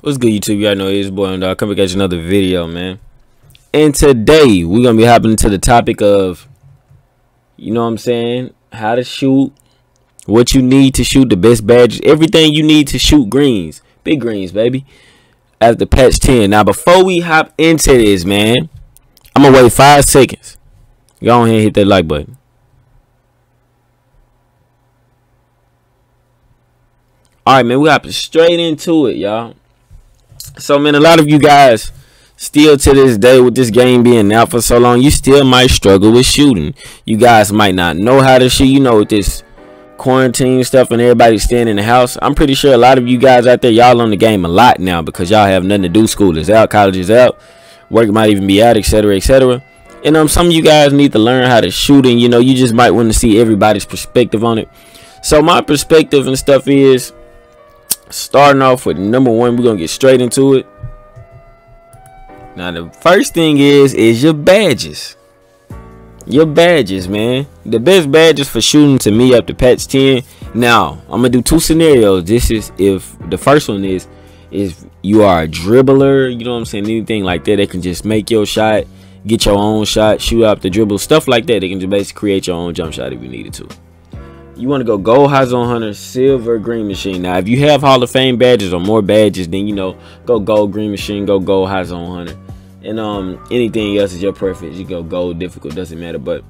What's good, YouTube? Y'all know it's boy and coming at you another video, man. And today we're gonna be hopping into the topic of, you know what I'm saying, how to shoot, what you need to shoot, the best badges, everything you need to shoot greens, big greens, baby. After patch 10. Now, before we hop into this, man, I'm gonna wait 5 seconds. Go ahead and hit that like button. All right, man, we hopping straight into it, y'all. So, man, a lot of you guys still to this day, with this game being out for so long, you still might struggle with shooting. You guys might not know how to shoot. You know, with this quarantine stuff and everybody staying in the house, I'm pretty sure a lot of you guys out there, y'all on the game a lot now because y'all have nothing to do. School is out, college is out, work might even be out, etc., etc. And some of you guys need to learn how to shoot, and you know, you just might want to see everybody's perspective on it. So my perspective and stuff is, starting off with number one, we're gonna get straight into it. Now, the first thing is your badges. Your badges, man. The best badges for shooting to me up to patch 10. Now, I'm gonna do 2 scenarios. This is if the first one is you are a dribbler, you know what I'm saying, anything like that. They can just make your shot, get your own shot, shoot out the dribble, stuff like that. They can just basically create your own jump shot if you needed to. You want to go gold, high zone hunter, silver, green machine. Now, if you have Hall of Fame badges or more badges, then, you know, go gold, green machine, go gold, high zone hunter. And anything else is your preference. You go gold, difficult, doesn't matter. But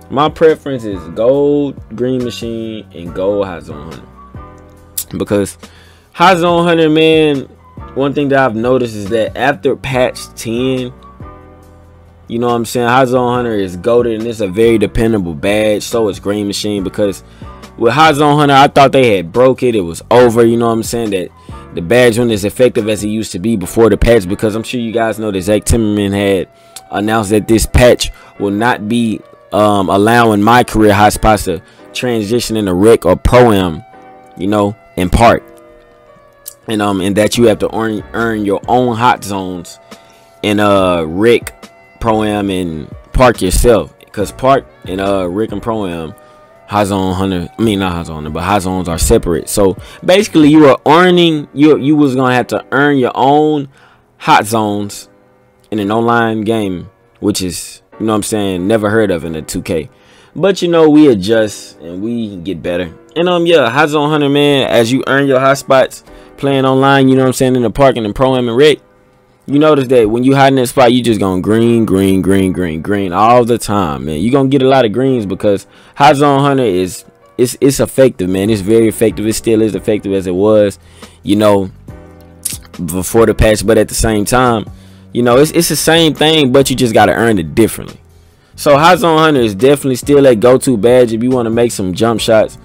my preference is gold, green machine, and gold, high zone hunter. Because high zone hunter, man, one thing that I've noticed is that after patch 10, you know what I'm saying, high zone hunter is goated, and it's a very dependable badge. So is green machine, because with high zone hunter, I thought they had broke it. It was over. You know what I'm saying, that the badge wasn't as effective as it used to be before the patch, because I'm sure you guys know that Zach Timmerman had announced that this patch will not be allowing my career high spots to transition into rec or pro-am, you know, in part. And that you have to earn your own hot zones in rec, pro-am, and park yourself, because park and rec and pro-am, high zone hunter, I mean not high zone hunter, but high zones are separate. So basically you are earning, you was gonna have to earn your own hot zones in an online game, which is, you know what I'm saying, never heard of in a 2K. But you know, we adjust and we get better. And yeah, high zone hunter, man, as you earn your hot spots playing online, you know what I'm saying, in the park and in pro-am and rec, you notice that when you hide in that spot, you just going green, green, green, green, green all the time, man. You're going to get a lot of greens because high zone hunter is it's effective, man. It's very effective. It still is effective as it was, you know, before the patch. But at the same time, you know, it's the same thing, but you just got to earn it differently. So high zone hunter is definitely still a go-to badge if you want to make some jump shots,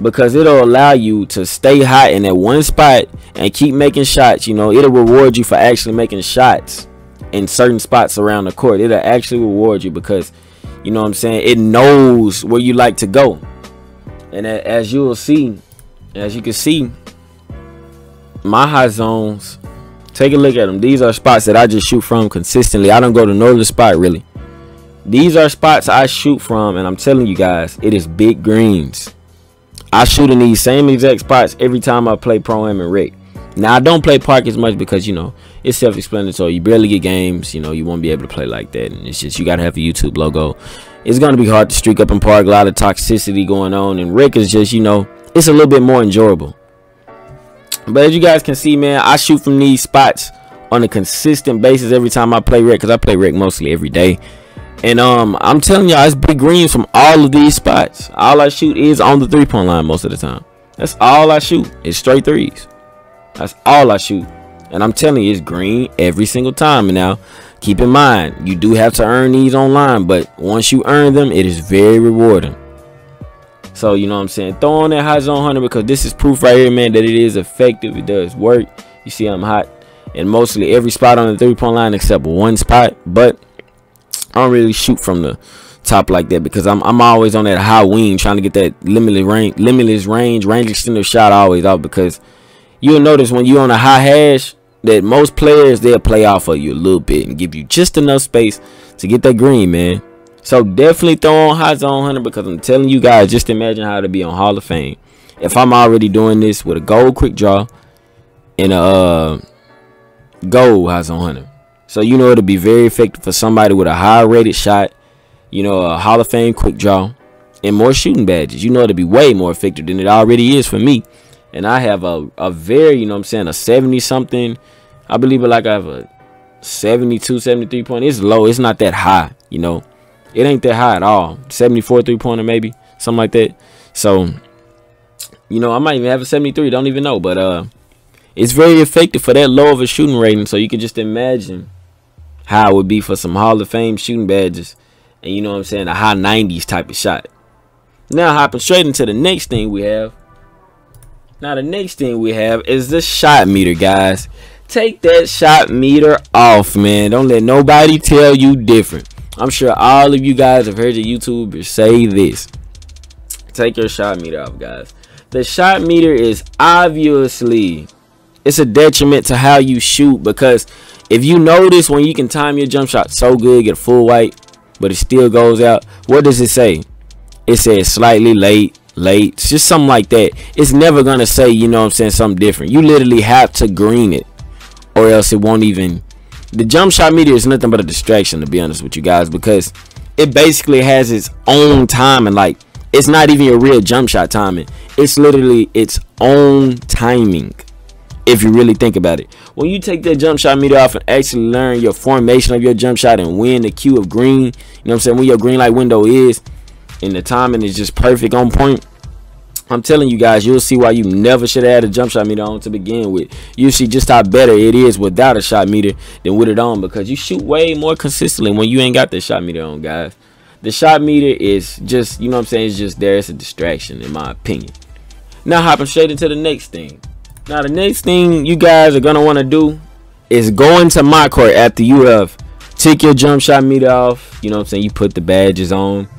because it'll allow you to stay hot in that one spot and keep making shots. You know, it'll reward you for actually making shots in certain spots around the court. It'll actually reward you because, you know what I'm saying, it knows where you like to go. And as you will see, as you can see, my high zones, take a look at them. These are spots that I just shoot from consistently. I don't go to no other spot really. These are spots I shoot from, and I'm telling you guys, it is big greens. I shoot in these same exact spots every time I play pro-am and rec. Now, I don't play park as much because, you know, it's self-explanatory. You barely get games. You know, you won't be able to play like that. And it's just, you got to have a YouTube logo. It's going to be hard to streak up in park. A lot of toxicity going on. And rec is just, you know, it's a little bit more enjoyable. But as you guys can see, man, I shoot from these spots on a consistent basis every time I play rec, because I play rec mostly every day. And I'm telling y'all, it's big greens from all of these spots. All I shoot is on the 3-point line most of the time. That's all I shoot. It's straight threes. That's all I shoot. And I'm telling you, it's green every single time. And now, keep in mind, you do have to earn these online, but once you earn them, it is very rewarding. So, you know what I'm saying, throw on that high zone hunter, because this is proof right here, man, that it is effective. It does work. You see I'm hot in mostly every spot on the 3-point line except one spot. But I don't really shoot from the top like that, because I'm always on that high wing trying to get that limitless range extender shot always out. Because you'll notice when you're on a high hash that most players, they'll play off of you a little bit and give you just enough space to get that green, man. So definitely throw on high zone hunter, because I'm telling you guys, just imagine how to be on Hall of Fame. If I'm already doing this with a gold quick draw and a gold has on him. So you know it'll be very effective for somebody with a high rated shot, you know, a Hall of Fame quick draw, and more shooting badges. You know it'll be way more effective than it already is for me. And I have a very, you know what I'm saying, a 70 something. I believe I have a 72, 73 point. It's low. It's not that high, you know. It ain't that high at all. 74 3-pointer maybe, something like that. So, you know, I might even have a 73. Don't even know. But it's very effective for that low of a shooting rating. So you can just imagine how it would be for some Hall of Fame shooting badges. And you know what I'm saying, a high 90s type of shot. Now hopping straight into the next thing we have. Now the next thing we have is the shot meter, guys. Take that shot meter off, man. Don't let nobody tell you different. I'm sure all of you guys have heard your YouTubers say this. Take your shot meter off, guys. The shot meter is obviously, it's a detriment to how you shoot, because if you notice, when you can time your jump shot so good, get a full white, but it still goes out, what does it say? It says slightly late. It's just something like that. It's never gonna say, you know what I'm saying, something different. You literally have to green it, or else it won't even. The jump shot meter is nothing but a distraction, to be honest with you guys, because it basically has its own timing. Like, it's not even your real jump shot timing. It's literally its own timing, if you really think about it. When you take that jump shot meter off and actually learn your formation of your jump shot and when the cue of green, you know what I'm saying, when your green light window is, and the timing is just perfect, on point, I'm telling you guys, you'll see why you never should have had a jump shot meter on to begin with. You'll see just how better it is without a shot meter than with it on, because you shoot way more consistently when you ain't got the shot meter on, guys. The shot meter is just, you know what I'm saying, it's just there. It's a distraction, in my opinion. Now hopping straight into the next thing. Now the next thing you guys are going to want to do is go into my court after you have took your jump shot meter off. You know what I'm saying, you put the badges on,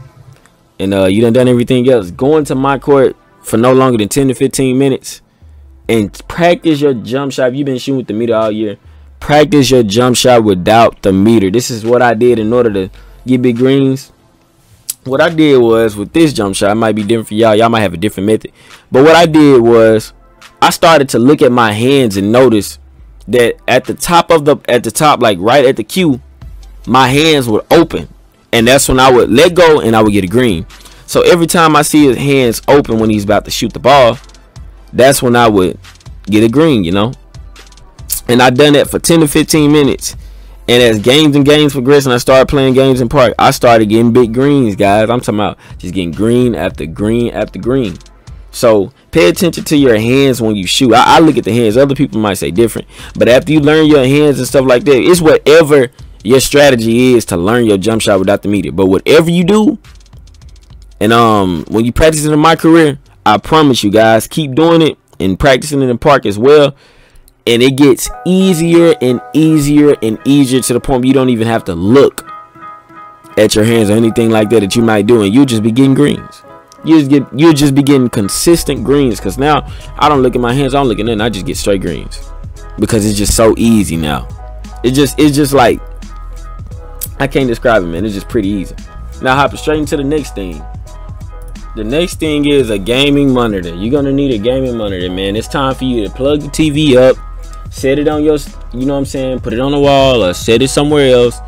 and you done everything else. Go into my court for no longer than 10 to 15 minutes and practice your jump shot. If you've been shooting with the meter all year, practice your jump shot without the meter. This is what I did in order to get big greens. What I did was, with this jump shot, it might be different for y'all. Y'all might have a different method. But what I did was, I started to look at my hands and notice that at the top, like right at the cue, my hands would open. And that's when I would let go and I would get a green. So every time I see his hands open when he's about to shoot the ball, that's when I would get a green, you know. And I done that for 10 to 15 minutes. And as games and games progressed and I started playing games in park, I started getting big greens, guys. I'm talking about just getting green after green after green. So pay attention to your hands when you shoot. I look at the hands. Other people might say different. But after you learn your hands and stuff like that, it's whatever your strategy is to learn your jump shot without the meter. But whatever you do, and when you practice it in my career, I promise you guys, keep doing it and practicing it in park as well. And it gets easier and easier and easier to the point where you don't even have to look at your hands or anything like that you might do, and you'll just be getting greens. You'll just be getting consistent greens, because now I don't look at my hands, I don't look at nothing, I just get straight greens, because it's just so easy now. It's just like, I can't describe it, man. It's just pretty easy. Now hopping straight into the next thing. The next thing is a gaming monitor. You're gonna need a gaming monitor, man. It's time for you to plug the TV up, set it on your, you know what I'm saying, put it on the wall or set it somewhere else,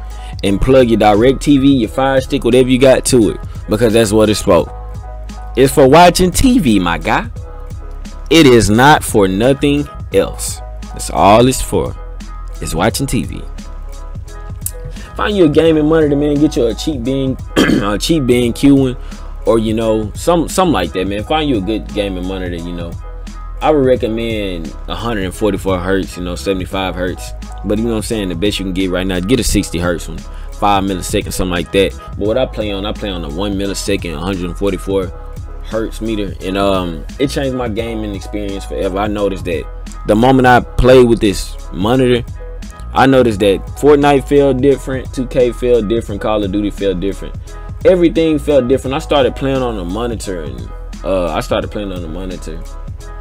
and plug your direct TV, your Fire Stick, whatever you got to it, because that's what it's for. It's for watching TV, my guy. It is not for nothing else. That's all it's for. It's watching TV. Find you a gaming monitor, man. Get you a cheap Bing, a cheap Bing Q1, or you know, something like that, man. Find you a good gaming monitor. You know, I would recommend 144 hertz, you know, 75 hertz. But you know what I'm saying, the best you can get right now, get a 60 hertz one, 5 milliseconds, something like that. But what I play on a 1 millisecond, 144 hertz meter, and it changed my gaming experience forever. I noticed that the moment I played with this monitor, I noticed that Fortnite felt different, 2K felt different, Call of Duty felt different. Everything felt different. I started playing on a monitor, and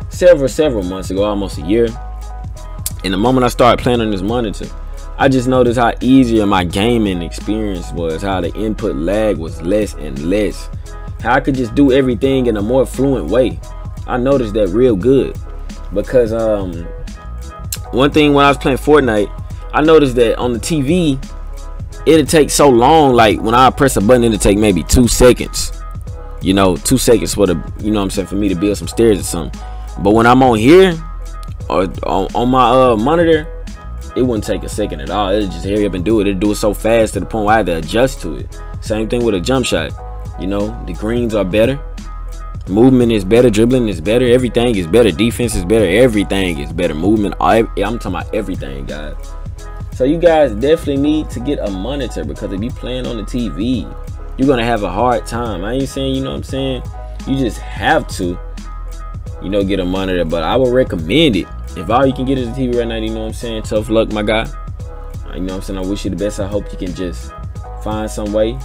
several months ago, almost a year. And the moment I started playing on this monitor, I just noticed how easier my gaming experience was, how the input lag was less and less, how I could just do everything in a more fluent way. I noticed that real good, because one thing when I was playing Fortnite, I noticed that on the TV, it'll take so long. Like when I press a button, it'll take maybe 2 seconds. You know, 2 seconds for the, you know what I'm saying, for me to build some stairs or something. But when I'm on here or on my monitor, it wouldn't take a second at all. It'll just hurry up and do it. It'll do it so fast to the point where I have to adjust to it. Same thing with a jump shot. You know, the greens are better. Movement is better. Dribbling is better. Everything is better. Defense is better. Everything is better. Movement. I'm talking about everything, guys. So you guys definitely need to get a monitor, because if you playing on the TV, you're going to have a hard time. I ain't saying, you know what I'm saying, you just have to, you know, get a monitor, but I would recommend it. If all you can get is a TV right now, you know what I'm saying, tough luck, my guy. You know what I'm saying, I wish you the best. I hope you can just find some way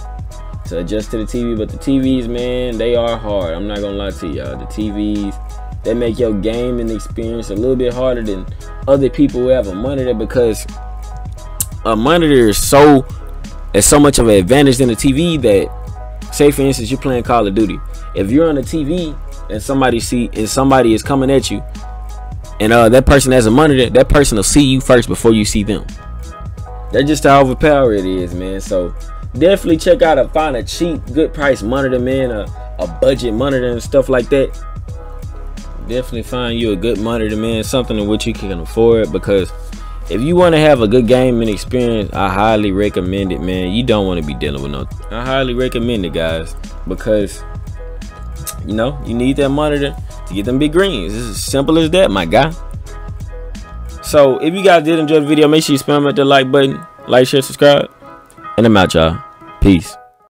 to adjust to the TV. But the TVs, man, they are hard. I'm not gonna lie to y'all. The TVs, they make your gaming experience a little bit harder than other people who have a monitor, because a monitor is so much of an advantage than a TV that, say for instance, you're playing Call of Duty. If you're on a TV and somebody is coming at you, and that person has a monitor, that person will see you first before you see them. That's just how overpowered it is, man. So definitely check out find a cheap, good price monitor, man. A budget monitor and stuff like that. Definitely find you a good monitor, man. Something in which you can afford, because if you want to have a good gaming experience, I highly recommend it, man. You don't want to be dealing with no. I highly recommend it, guys, because you know you need that monitor to get them big greens. It's as simple as that, my guy. So if you guys did enjoy the video, make sure you spam at the like button, like, share, subscribe, and I'm out, y'all. Peace.